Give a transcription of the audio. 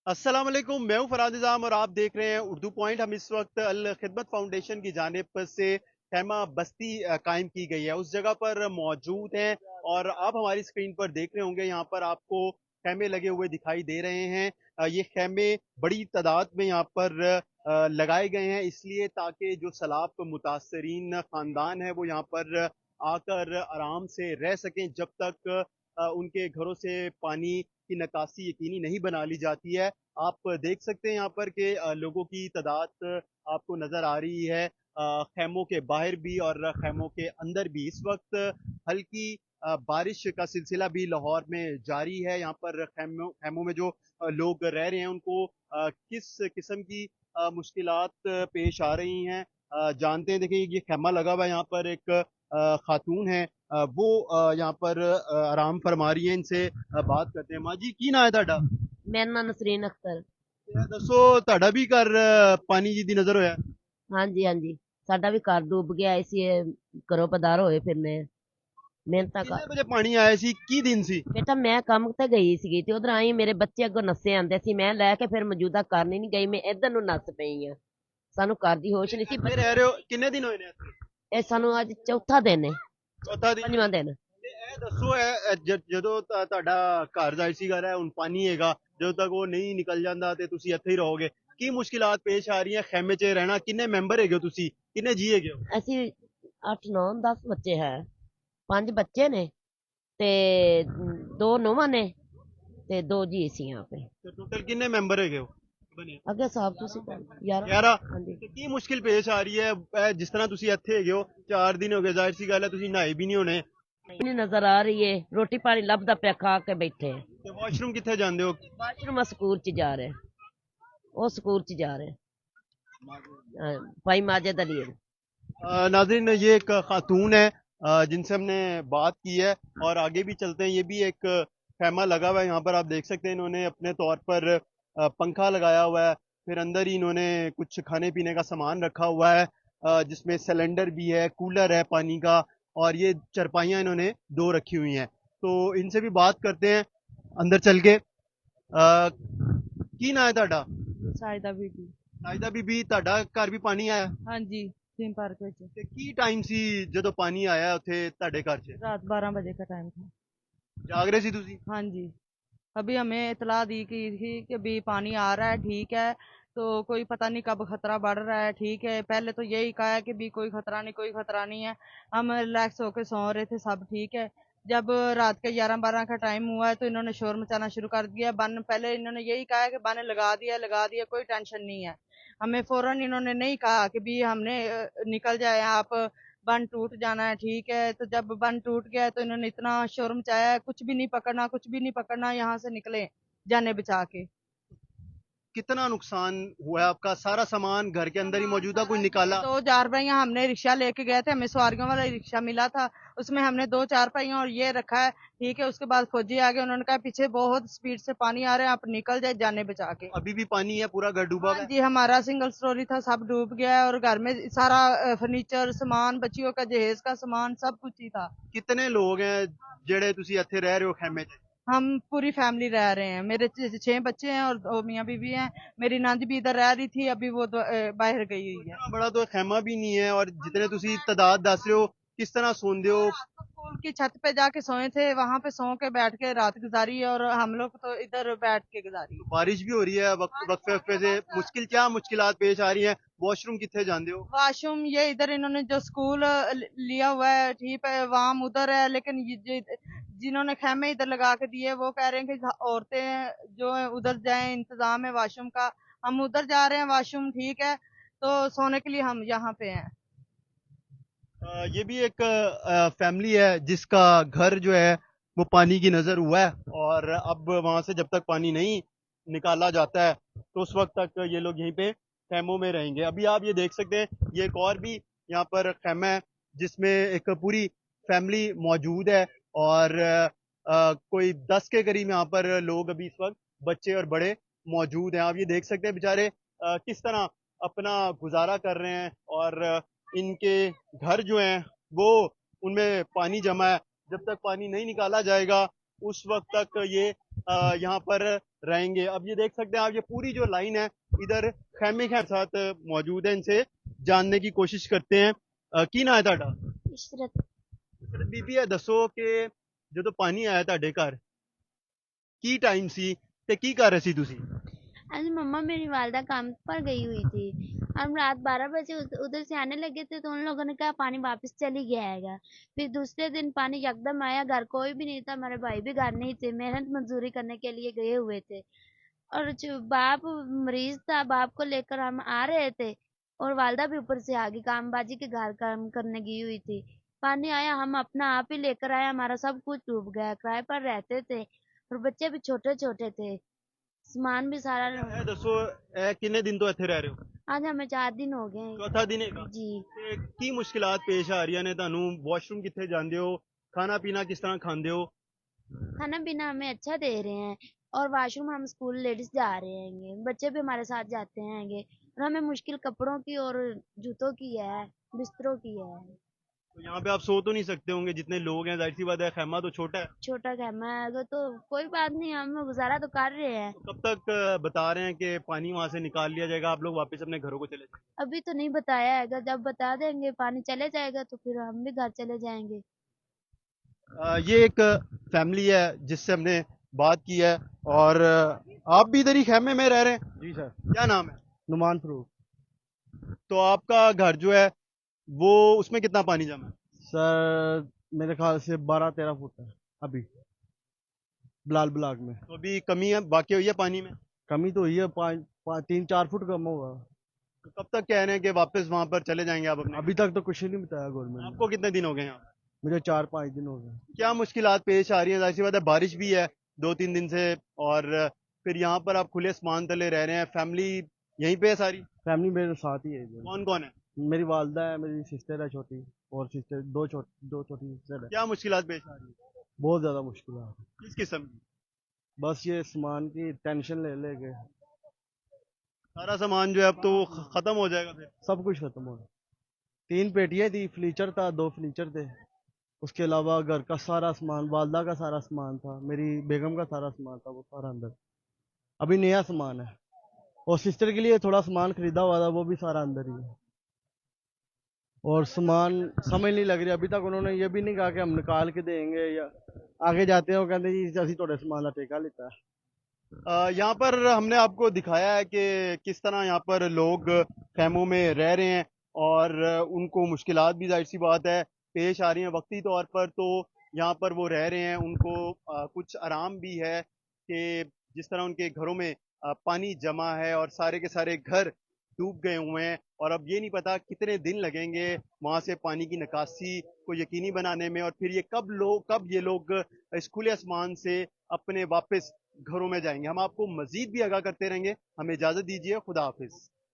अस्सलाम वालेकुम, मैं हूं फराज निज़ाम और आप देख रहे हैं उर्दू पॉइंट। हम इस वक्त अल खिदमत फाउंडेशन की जानिब से खैमा बस्ती कायम की गई है, उस जगह पर मौजूद हैं। और आप हमारी स्क्रीन पर देख रहे होंगे, यहाँ पर आपको खैमे लगे हुए दिखाई दे रहे हैं। ये खैमे बड़ी तादाद में यहाँ पर लगाए गए हैं, इसलिए ताकि जो सैलाब को मुतासरीन खानदान है वो यहाँ पर आकर आराम से रह सकें, जब तक उनके घरों से पानी की निकासी यकीनी नहीं बना ली जाती है। आप देख सकते हैं यहाँ पर कि लोगों की तादाद आपको नजर आ रही है, खैमों के बाहर भी और खैमों के अंदर भी। इस वक्त हल्की बारिश का सिलसिला भी लाहौर में जारी है। यहाँ पर खैमों खैमों में जो लोग रह रहे हैं उनको किस किस्म की मुश्किलात पेश आ रही हैं, जानते हैं। देखिए, ये खैमा लगा हुआ है, यहाँ पर एक खातून है, वो यहाँ पर आराम फरमा रही है। इनसे बात करते हैं। माँ जी, की ना है ਤੁਹਾਡਾ? मेरा नाम नसरीन अख्तर। ਇਹ ਦੱਸੋ, ਤੁਹਾਡਾ ਵੀ ਘਰ ਪਾਣੀ ਜੀ ਦੀ ਨਜ਼ਰ ਹੋਇਆ? हाँ जी, हाँ जी। साडा भी घर डूब गया, इसी घरों पधार होए फिरने मिहनत ਕਿੰਨੇ कर। ਵਜੇ ਪਾਣੀ ਆਇਆ ਸੀ? ਕੀ ਦਿਨ ਸੀ? बेटा मैं काम ते गई सी ते उधर आई, मेरे बच्चे अगों नस्से आंदे सी, मैं लैके फिर मौजूदा घर नहीं गई, मैं इधर नु नस पई आ। सानू घर दी होश नहीं सी। ਇੱਥੇ ਰਹਿ ਰਹੇ ਹੋ ਕਿੰਨੇ ਦਿਨ ਹੋਏ ਨੇ ਇੱਥੇ? ए सानू अज चौथा दिन है, ਚੌਥਾ ਦਿਨ ਹੈ। पंजवां दिन। ਤੇ ਇਹ ਦੱਸੋ, ਜਦੋਂ ਤੁਹਾਡਾ ਘਰ ਜਾਇ ਸੀਗਾ ਰਿਹਾ, ਹੁਣ ਪਾਣੀ ਹੈਗਾ, ਜਦੋਂ ਤੱਕ ਉਹ ਨਹੀਂ ਨਿਕਲ ਜਾਂਦਾ ਤੇ ਤੁਸੀਂ ਇੱਥੇ ਹੀ ਰਹੋਗੇ, ਕੀ ਮੁਸ਼ਕਿਲਾਤ ਪੇਸ਼ ਆ ਰਹੀਆਂ ਖੈਮੇ 'ਚ ਰਹਿਣਾ? ਕਿੰਨੇ ਮੈਂਬਰ ਹੈਗੇ ਹੋ ਤੁਸੀਂ? ਕਿੰਨੇ ਜੀ ਹੈਗੇ ਹੋ? ਅਸੀਂ 8 9 10 ਬੱਚੇ ਹੈ, 5 ਬੱਚੇ ਨੇ ਤੇ 2 ਨੂੰਹਾਂ ਨੇ ਤੇ 2 ਜੀ ਸੀ यहाँ पे। ਤੇ ਟੋਟਲ ਕਿੰਨੇ ਮੈਂਬਰ ਹੈਗੇ ਹੋ? ਬਣੇ ਅੱਗੇ ਸਾਹਿਬ ਤੁਸੀਂ 11। 11। ਹਾਂਜੀ। ਤੇ ਕੀ ਮੁਸ਼ਕਿਲ ਪੇਸ਼ ਆ ਰਹੀ ਹੈ? ਜਿਸ ਤਰ੍ਹਾਂ ਤੁਸੀਂ ਇੱਥੇ ਹੈਗੇ ਹੋ, 4 ਦਿਨ ਹੋ ਗਏ, ਜ਼ਾਹਿਰ सी ਗੱਲ ਹੈ ਤੁਸੀਂ ਨਹਾਏ ਵੀ ਨਹੀਂ ਹੋਣੇ। नहीं नजर आ रही है, रोटी पानी लभदा पे खा के बैठे हैं। ਤੇ ਵਾਸ਼ਰੂਮ ਕਿੱਥੇ ਜਾਂਦੇ ਹੋ? वाशरूम स्कूल च जा रहे हैं, वो स्कूल च जा रहे हैं। भाई माजिद अली है। नाज़रीन, ये एक खातून है जिनसे हमने बात की है, और आगे भी चलते हैं। ये भी एक खैमा लगा हुआ है, यहाँ पर आप देख सकते हैं। इन्होंने अपने तौर पर पंखा लगाया हुआ है, फिर अंदर ही इन्होंने कुछ खाने पीने का सामान रखा हुआ है, जिसमें सिलेंडर भी है, कूलर है पानी का, और ये चरपाइयाँ इन्होंने 2 रखी हुई हैं। तो इनसे भी बात करते हैं अंदर चल के। की ना है ਤੁਹਾਡਾ? साहिदा बीबी। ਨਾਇਦਾ ਬੀਬੀ, ਤੁਹਾਡਾ ਘਰ ਵੀ ਪਾਣੀ ਆਇਆ? हाँ जी, थीम पार्क में ਤੇ ਕੀ ਟਾਈਮ ਸੀ ਜਦੋਂ ਪਾਣੀ ਆਇਆ ਉੱਥੇ ਤੁਹਾਡੇ ਘਰ 'ਚ? रात 12 बजे का टाइम था। ਜਾਗ ਰਹੇ ਸੀ ਤੁਸੀਂ? हाँ जी, अभी हमें इतला दी की थी कि अभी पानी आ रहा है, ठीक है, तो कोई पता नहीं कब खतरा बढ़ रहा है, ठीक है। पहले तो यही कहा है कि भी कोई खतरा नहीं, कोई खतरा नहीं है। हम रिलैक्स होकर सो रहे थे, सब ठीक है। जब रात के 11-12 का टाइम हुआ है तो इन्होंने शोर मचाना शुरू कर दिया। बन पहले इन्होंने यही कहा है कि बन लगा दिया, कोई टेंशन नहीं है। हमें फौरन इन्होंने नहीं कहा कि भी हमने निकल जाए, आप बंद टूट जाना है, ठीक है। तो जब बंद टूट गया तो इन्होंने इतना शोर मचाया है, कुछ भी नहीं पकड़ना, कुछ भी नहीं पकड़ना, यहाँ से निकले जाने बचा के। कितना नुकसान हुआ है आपका? सारा सामान घर के अंदर ही मौजूद है, कोई निकाला? 2 4 पहिया हमने रिक्शा लेके गए थे, हमें सवारियों वाला रिक्शा मिला था, उसमें हमने 2 4 पहिया और ये रखा है, ठीक है। उसके बाद फौजी आ गए, उन्होंने कहा पीछे बहुत स्पीड से पानी आ रहा है, आप निकल जाए जाने बचा के। अभी भी पानी है? पूरा घर डूबा हुआ हाँ है? जी, हमारा सिंगल स्टोरी था, सब डूब गया है और घर में सारा फर्नीचर सामान, बच्चियों का जहेज का सामान सब कुछ ही था। कितने लोग हैं जेड़े ਤੁਸੀਂ ਇੱਥੇ ਰਹਿ ਰਹੇ ਹੋ ਖੈਮੇ 'ਚ? हम पूरी फैमिली रह रहे हैं, मेरे 6 बच्चे हैं और 2 मियाँ बीवी हैं। मेरी नानी भी इधर रह रही थी, अभी वो बाहर गई हुई है। इतना बड़ा तो खैमा भी नहीं है, और जितने ਤੁਸੀਂ तादाद दस रहे हो, किस तरह सोंदे हो? स्कूल की छत पे जाके सोए थे, वहां पे सो के बैठ के रात गुजारी और हम लोग तो इधर बैठ के गुजारी। बारिश भी हो रही है वक्फे वक्फे से, क्या मुश्किलात पेश आ रही हैं? वॉशरूम कितने जाते हो? वाशरूम ये इधर इन्होंने जो स्कूल लिया हुआ है, ठीक है, वाम उधर है, लेकिन जिन्होंने खेमे इधर लगा के दिए वो कह रहे हैं कि औरतें जो है उधर जाएं, इंतजाम है वाशरूम का। हम उधर जा रहे हैं, वाशरूम ठीक है, तो सोने के लिए हम यहाँ पे हैं। ये भी एक फैमिली है जिसका घर जो है वो पानी की नजर हुआ है, और अब वहां से जब तक पानी नहीं निकाला जाता है तो उस वक्त तक ये लोग यहीं पे खैमों में रहेंगे। अभी आप ये देख सकते हैं, ये एक और भी यहाँ पर खैमा है जिसमें एक पूरी फैमिली मौजूद है, और कोई 10 के करीब यहाँ पर लोग अभी इस वक्त बच्चे और बड़े मौजूद हैं। आप ये देख सकते हैं बेचारे किस तरह अपना गुजारा कर रहे हैं, और इनके घर जो हैं वो, उनमें पानी जमा है। जब तक पानी नहीं निकाला जाएगा उस वक्त तक ये यहाँ पर रहेंगे। अब ये देख सकते हैं आप, ये पूरी जो लाइन है इधर खैमे के साथ मौजूद है, इनसे जानने की कोशिश करते हैं। की ना है ਤੁਹਾਡਾ? इशरत इशरत बीबी है, दसो कि ਜਦੋਂ पानी आया ਤੁਹਾਡੇ ਘਰ की टाइम सी ते की कर रहे सी तुसी? आज मम्मा मेरी वालदा काम पर गई हुई थी। हम रात 12 बजे उधर से आने लगे थे तो उन लोगों ने कहा पानी वापस चली गया हैगा। फिर दूसरे दिन पानी यकदम आया, घर कोई भी नहीं था, हमारे भाई भी घर नहीं थे, मेहनत मजदूरी करने के लिए गए हुए थे। और जो बाप मरीज था, बाप को लेकर हम आ रहे थे और वालदा भी ऊपर से आ गई, कामबाजी के घर काम करने गई हुई थी। पानी आया, हम अपना आप ही लेकर आए, हमारा सब कुछ डूब गया। किराए पर रहते थे और बच्चे भी छोटे छोटे थे, सामान भी सारा। ਇਹ ਦੱਸੋ ਇਹ ਕਿੰਨੇ ਦਿਨ ਤੋਂ ਇੱਥੇ ਰਹਿ ਰਹੇ ਹੋ? आज हमें 4 दिन हो गए हैं। ਚੌਥਾ ਦਿਨ ਹੈਗਾ जी, ਤੇ ਕੀ ਮੁਸ਼ਕਿਲਾਤ ਪੇਸ਼ ਆ ਰਹੀਆਂ ਨੇ ਤੁਹਾਨੂੰ? ਵਾਸ਼ਰੂਮ ਕਿੱਥੇ ਜਾਂਦੇ ਹੋ? ਖਾਣਾ ਪੀਣਾ ਕਿਸ ਤਰ੍ਹਾਂ ਖਾਂਦੇ ਹੋ? खाना पीना हमें अच्छा दे रहे हैं और वॉशरूम हम स्कूल लेडीज जा रहे हैंगे, बच्चे भी हमारे साथ जाते हैंगे और हमें मुश्किल कपड़ों की और जूतों की है, बिस्तरों की है। तो यहाँ पे आप सो तो नहीं सकते होंगे, जितने लोग हैं, जाहिर सी बात है खैमा तो छोटा है। छोटा खैमा है अगर तो कोई बात नहीं, हम गुजारा तो कर रहे हैं। तो कब तक बता रहे हैं कि पानी वहां से निकाल लिया जाएगा, आप लोग वापस अपने घरों को चले जाएंगे? अभी तो नहीं बताया है, जब बता देंगे पानी चले जाएगा तो फिर हम भी घर चले जाएंगे। ये एक फैमिली है जिससे हमने बात की है, और आप भी इधर ही खैमे में रह रहे हैं? जी सर। क्या नाम है? नुमान फरूक। तो आपका घर जो है वो, उसमें कितना पानी जमा है? सर मेरे ख्याल से 12-13 फुट है अभी बिलाल ब्लॉक में। तो अभी कमी है, बाकी हुई है पानी में? कमी तो हुई है, 3-4 फुट कम होगा। तो कब तक कह रहे हैं कि वापस वहां पर चले जाएंगे आप अपने? अभी तक तो कुछ नहीं बताया गवर्नमेंट ने। आपको कितने दिन हो गए यहाँ? मुझे 4-5 दिन हो गए। क्या मुश्किलात पेश आ रही है? जाहिर सी बात है बारिश भी है 2-3 दिन से, और फिर यहाँ पर आप खुले आसमान तले रह रहे हैं। फैमिली यहीं पे है सारी? फैमिली मेरे साथ ही है इधर। कौन कौन है? मेरी वालदा है, मेरी सिस्टर है छोटी, और सिस्टर दो छोटी सिस्टर है। क्या मुश्किलात पेश आ रही है? बहुत ज्यादा मुश्किल है। किस किस्म की? बस ये सामान की टेंशन ले लेके सारा सामान जो है अब तो खत्म हो जाएगा फिर। सब कुछ खत्म हो गया। 3 पेटियां थी, फर्नीचर था, 2 फर्नीचर थे, उसके अलावा घर का सारा सामान, वालदा का सारा सामान था, मेरी बेगम का सारा सामान था, वो सारा अंदर। अभी नया सामान है, और सिस्टर के लिए थोड़ा सामान खरीदा हुआ था, वो भी सारा अंदर ही है। और सामान समझ नहीं लग रही अभी तक, उन्होंने ये भी नहीं कहा कि हम निकाल के देंगे, या आगे जाते हैं वो कहते जी असी थोड़े सामान का ठेका लेता है। यहाँ पर हमने आपको दिखाया है कि किस तरह यहाँ पर लोग खैमों में रह रहे हैं, और उनको मुश्किलात भी जाहिर सी बात है पेश आ रही हैं। वक्ती तौर पर तो यहाँ पर वो रह रहे हैं, उनको कुछ आराम भी है कि जिस तरह उनके घरों में पानी जमा है और सारे के सारे घर डूब गए हुए हैं, और अब ये नहीं पता कितने दिन लगेंगे वहां से पानी की निकासी को यकीनी बनाने में, और फिर ये कब ये लोग इस खुले आसमान से अपने वापस घरों में जाएंगे। हम आपको मजीद भी आगाह करते रहेंगे। हमें इजाजत दीजिए, खुदा हाफिज।